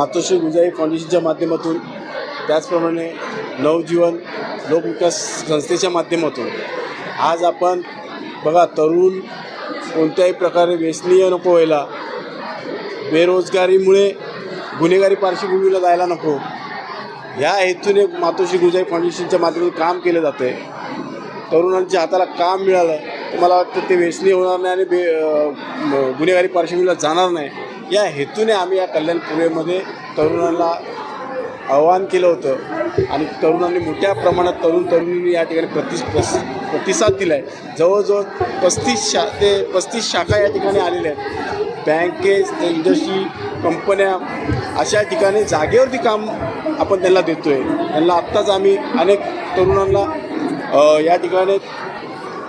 मातोश्री गुंजाई फाउंडेशनच्या माध्यमातून, त्याचप्रमाणे नवजीवन लोकविकास संस्थेच्या माध्यमातून आज आपण बघा, तरुण कोणत्याही प्रकारे व्यसनीय नको व्हायला, बेरोजगारीमुळे गुन्हेगारी पार्श्वभूमीला जायला नको, ह्या हेतूने मातोश्री गुंजाई फाउंडेशनच्या माध्यमातून काम केलं जातं आहे। तरुणांच्या हाताला काम मिळालं तर मला वाटतं ते व्यसनी होणार नाही आणि गुन्हेगारी पार्श्वभूमीला जाणार नाही, या हेतूने आम्ही या कल्याण पूर्वेमध्ये तरुणांना आवाहन केलं होतं आणि तरुणांनी मोठ्या प्रमाणात तरुणींनी या ठिकाणी प्रतिसाद दिला आहे। जवळजवळ 35 शाखा या ठिकाणी आलेल्या आहेत। बँकेज, इंडस्ट्री, कंपन्या अशा ठिकाणी जागेवरती काम आपण त्यांना देतो आहे। त्यांना आत्ताच आम्ही अनेक तरुणांना या ठिकाणी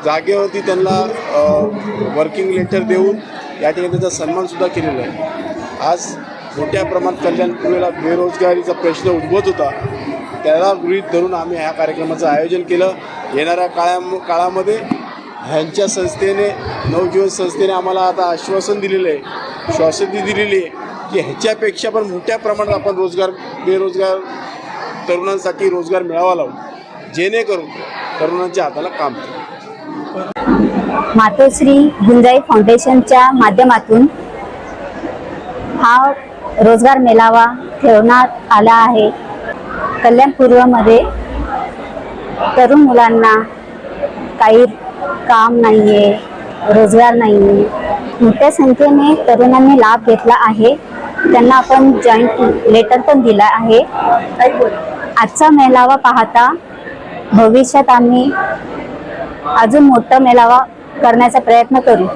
जागेवरती त्यांना वर्किंग लेटर देऊन या ठिकाणी त्याचा सन्मानसुद्धा केलेला आहे। आज मोठ्या प्रमाणात कल्याण पूर्वेला बेरोजगारीचा प्रश्न उद्भवत होता, त्याला गृहीत धरून आम्ही ह्या कार्यक्रमाचं आयोजन केलं। येणाऱ्या काळामध्ये ह्यांच्या संस्थेने, नवजीवन संस्थेने आम्हाला आता आश्वासन दिलेलं आहे, श्वासदी दिलेली आहे की ह्याच्यापेक्षा पण मोठ्या प्रमाणात आपण बेरोजगार तरुणांसाठी रोजगार मिळावा लावू, जेणेकरून तरुणांच्या हाताला काम मिळेल। मातोश्री गुंजाई फाउंडेशनच्या माध्यमातून हा रोजगार मेळावा ठेवण्यात आला आहे। कल्याण पूर्वमध्ये तरुण मुलांना काही काम नाही आहे, रोजगार नाही आहे, मोठ्या संख्येने तरुणांनी लाभ घेतला आहे। त्यांना आपण जॉईंट लेटर पण दिला आहे। आजचा मेळावा पाहता भविष्यात आम्ही अजून मोठा मेळावा करण्याचा प्रयत्न करू।